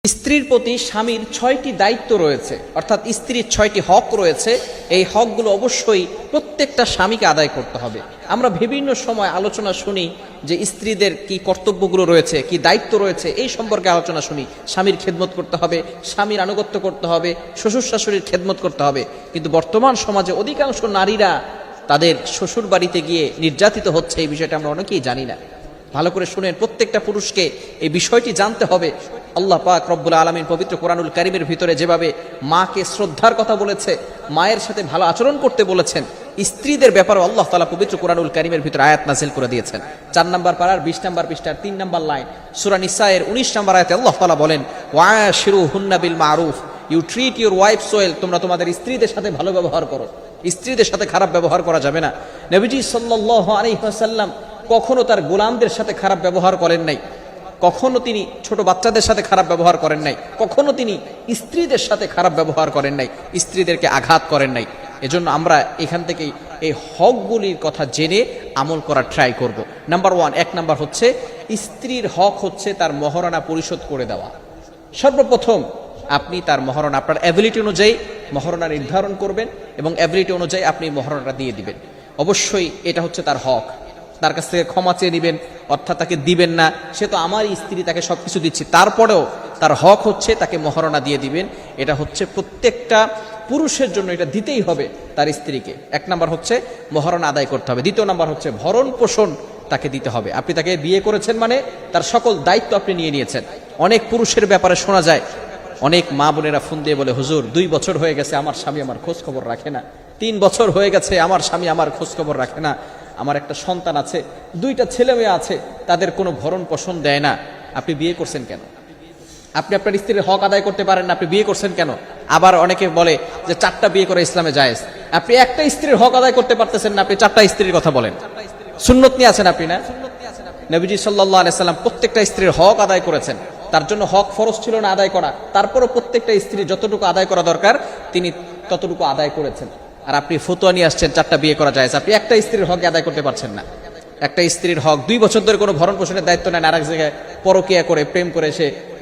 স্ত্রীর প্রতি স্বামীর ৬টি দায়িত্ব রয়েছে, অর্থাৎ স্ত্রীর ৬টি হক রয়েছে। এই হকগুলো অবশ্যই প্রত্যেকটা স্বামীকে আদায় করতে হবে। আমরা বিভিন্ন সময় আলোচনা শুনি যে স্ত্রীদের কি কর্তব্যগুলো রয়েছে, কি দায়িত্ব রয়েছে, এই সম্পর্কে আলোচনা শুনি। স্বামীর খেদমত করতে হবে, স্বামীর আনুগত্য করতে হবে, শ্বশুর শাশুড়ির খেদমত করতে হবে। কিন্তু বর্তমান সমাজে অধিকাংশ নারীরা তাদের শ্বশুর বাড়িতে গিয়ে নির্যাতিত হচ্ছে, এই বিষয়টা আমরা অনেকেই জানি না। ভালো করে শুনেন, প্রত্যেকটা পুরুষকে এই বিষয়টি জানতে হবে। আল্লাহ পাক রব্বুল আলামিন পবিত্র কোরআনুল কারীমের ভিতরে যেভাবে মাকে শ্রদ্ধার কথা বলেছে, মায়ের সাথে ভালো আচরণ করতে বলেছেন, স্ত্রীদের ব্যাপারে আল্লাহ তাআলা পবিত্র কোরআনুল কারীমের ভিতরে আয়াত নাযিল করে দিয়েছেন। 4 নম্বর পারার 20 নম্বর পৃষ্ঠার 3 নম্বর লাইন সূরা নিসায়ের 19 নম্বর আয়াতে আল্লাহ তাআলা বলেন, ওয়াশিরুহুন্না বিল মারুফ, you treat your wives well, তোমরা তোমাদের স্ত্রীদের সাথে ভালো ব্যবহার করো, স্ত্রীদের সাথে খারাপ ব্যবহার করা যাবে না। নবীজি সাল্লাল্লাহু আলাইহি ওয়াসাল্লাম কখনো তার গোলামদের সাথে খারাপ ব্যবহার করেন নাই, কখনো তিনি ছোট বাচ্চাদের সাথে খারাপ ব্যবহার করেন নাই, কখনো তিনি স্ত্রীদের সাথে খারাপ ব্যবহার করেন নাই, স্ত্রীদেরকে আঘাত করেন নাই। এজন্য আমরা এখান থেকেই এই হকগুলির কথা জেনে আমল করার ট্রাই করব। নাম্বার 1, 1 নাম্বার হচ্ছে স্ত্রীর হক হচ্ছে তার মহারণা পরিশোধ করে দেওয়া। সর্বপ্রথম আপনি তার মহারণা আপনার অ্যাবিলিটি অনুযায়ী মহারণা নির্ধারণ করবেন এবং অ্যাবিলিটি অনুযায়ী আপনি মহারণাটা দিয়ে দিবেন। অবশ্যই এটা হচ্ছে তার হক। তার কাছ থেকে ক্ষমা চেয়ে নেবেন, অর্থাৎ তাকে দিবেন না, সে তো আমার স্ত্রী, তাকে সবকিছু দিচ্ছি, তারপরেও তার হক হচ্ছে তাকে মহারণা দিয়ে দিবেন। এটা হচ্ছে প্রত্যেকটা পুরুষের জন্য, এটা দিতেই হবে তার স্ত্রীকে। 1 নাম্বার হচ্ছে মহারণা আদায় করতে হবে। 2 নাম্বার হচ্ছে ভরণ পোষণ তাকে দিতে হবে। আপনি তাকে বিয়ে করেছেন মানে তার সকল দায়িত্ব আপনি নিয়ে নিয়েছেন। অনেক পুরুষের ব্যাপারে শোনা যায়, অনেক মা বোনেরা ফোন দিয়ে বলে, হুজুর 2 বছর হয়ে গেছে আমার স্বামী আমার খোঁজ খবর রাখে না, 3 বছর হয়ে গেছে আমার স্বামী আমার খোঁজ খবর রাখে না, আমার একটা সন্তান আছে, 2টা ছেলে মেয়ে আছে, তাদের কোনো ভরণ পোষণ দেয় না। আপনি বিয়ে করছেন কেন? আপনি আপনার স্ত্রীর হক আদায় করতে পারেন না, আপনি বিয়ে করছেন কেন? আবার অনেকে বলে যে 4টা বিয়ে করে ইসলামে জায়েজ। আপনি একটা স্ত্রীর হক আদায় করতে পারতেছেন না, আপনি 4টা স্ত্রীর কথা বলেন। সুন্নত নিয়ে আছেন আপনি না? নবীজি সাল্লাল্লাহু আলাইহি সাল্লাম প্রত্যেকটা স্ত্রীর হক আদায় করেছেন। তার জন্য হক ফরজ ছিল না আদায় করা, তারপরও প্রত্যেকটা স্ত্রী যতটুকু আদায় করা দরকার তিনি ততটুকু আদায় করেছেন। আর আপনি ফতোয়া নিয়ে আসছেন 4টা বিয়ে করা যায়, আপনি একটা স্ত্রীর হক আদায় করতে পারছেন না। একটা স্ত্রীর হক 2 বছর ধরে কোনো ভরণ পোষণের দায়িত্ব নেন, আরেক জায়গায় পরকীয়া করে প্রেম করে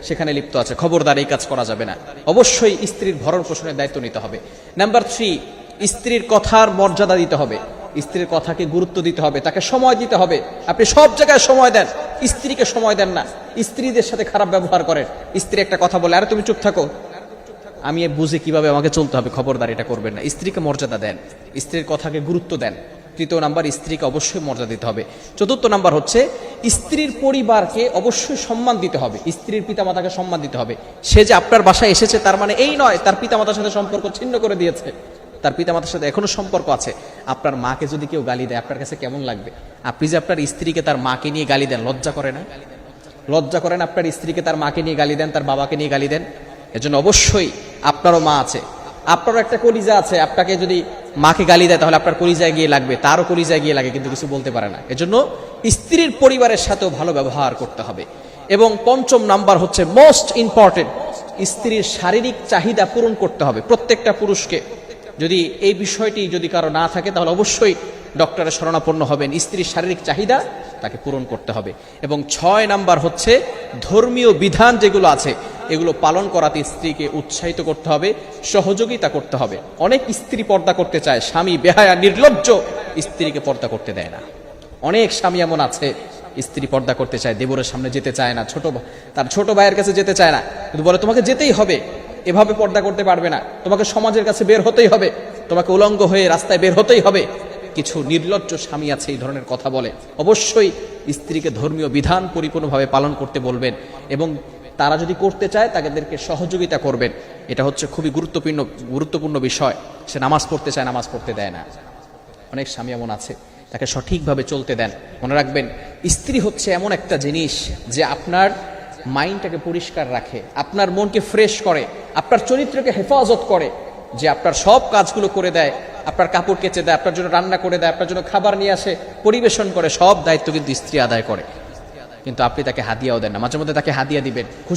সেখানে লিপ্ত আছে, খবরদার এই কাজ করা যাবে না। অবশ্যই স্ত্রীর ভরণ পোষণের দায়িত্ব নিতে হবে। নাম্বার 3, স্ত্রীর কথার মর্যাদা দিতে হবে, স্ত্রীর কথাকে গুরুত্ব দিতে হবে, তাকে সময় দিতে হবে। আপনি সব জায়গায় সময় দেন, স্ত্রীকে সময় দেন না, স্ত্রীদের সাথে খারাপ ব্যবহার করেন। স্ত্রী একটা কথা বলে, আরে তুমি চুপ থাকো, আমি বুঝি কিভাবে আমাকে চলতে হবে, খবরদার এটা করবেন না। স্ত্রীকে মর্যাদা দেন, স্ত্রীর কথাকে গুরুত্ব দেন। 3 নাম্বার, স্ত্রীকে অবশ্যই মর্যাদা দিতে হবে। 4 নাম্বার হচ্ছে স্ত্রীর পরিবারকে অবশ্যই সম্মান দিতে হবে, স্ত্রীর পিতামাতাকে সম্মান দিতে হবে। সে যে আপনার বাসায় এসেছে তার মানে এই নয় তার পিতামাতার সাথে সম্পর্ক ছিন্ন করে দিয়েছে, তার পিতামাতার সাথে এখনো সম্পর্ক আছে। আপনার মাকে যদি কেউ গালি দেয় আপনার কাছে কেমন লাগবে? আপনি যে আপনার স্ত্রীকে তার মাকে নিয়ে গালি দেন, লজ্জা করে না? লজ্জা করেন? আপনার স্ত্রীকে তার মাকে নিয়ে গালি দেন, তার বাবাকে নিয়ে গালি দেন। এজন্য অবশ্যই আপনারও মা আছে, আপনারও একটা কলিজা আছে। আপনাকে যদি মাকে গালি দেয় তাহলে আপনার কলিজায় গিয়ে লাগবে, তারও কলিজায় গিয়ে লাগে, কিন্তু কিছু বলতে পারে না। এজন্য স্ত্রীর পরিবারের সাথেও ভালো ব্যবহার করতে হবে। এবং 5 নাম্বার হচ্ছে মোস্ট ইম্পর্টেন্ট, স্ত্রীর শারীরিক চাহিদা পূরণ করতে হবে প্রত্যেকটা পুরুষকে। যদি এই বিষয়টি যদি কারো না থাকে তাহলে অবশ্যই ডক্টরের শরণাপন্ন হবেন। স্ত্রীর শারীরিক চাহিদা তাকে পূরণ করতে হবে। এবং 6 নাম্বার হচ্ছে ধর্মীয় বিধান যেগুলো আছে এগুলো পালন করাতে স্ত্রীকে উৎসাহিত করতে হবে, সহযোগিতা করতে হবে। অনেক স্ত্রী পর্দা করতে চায়, স্বামী বেহায়া নির্লজ্জ স্ত্রীকে পর্দা করতে দেয় না। অনেক স্বামী এমন আছে স্ত্রী পর্দা করতে চায়, দেবরের সামনে যেতে চায় না, তার ছোট ভাইয়ের কাছে যেতে চায় না, কিন্তু বলে তোমাকে যেতেই হবে, এভাবে পর্দা করতে পারবে না, তোমাকে সমাজের কাছে বের হতেই হবে, তোমাকে উলঙ্গ হয়ে রাস্তায় বের হতেই হবে। কিছু নির্লজ্জ স্বামী আছে এই ধরনের কথা বলে। অবশ্যই স্ত্রীকে ধর্মীয় বিধান পরিপূর্ণভাবে পালন করতে বলবেন এবং তারা যদি করতে চায় তাদেরকে সহযোগিতা করবেন। এটা হচ্ছে খুবই গুরুত্বপূর্ণ বিষয়। সে নামাজ পড়তে চায়, নামাজ পড়তে দেয় না। অনেক স্বামী এমন আছে, তাকে সঠিকভাবে চলতে দেন। মনে রাখবেন, স্ত্রী হচ্ছে এমন একটা জিনিস যে আপনার মাইন্ডটাকে পরিষ্কার রাখে, আপনার মনকে ফ্রেশ করে, আপনার চরিত্রকে হেফাজত করে, যে আপনার সব কাজগুলো করে দেয়, আপনার কাপড় কেচে দেয়, আপনার জন্য রান্না করে দেয়, আপনার জন্য খাবার নিয়ে আসে, পরিবেশন করে, সব দায়িত্ব কিন্তু স্ত্রী আদায় করে। কিন্তু আপনি তাকে হাদিয়াও দেন না। মাঝে মধ্যে তাকে হাদিয়া দিবেন, খুশি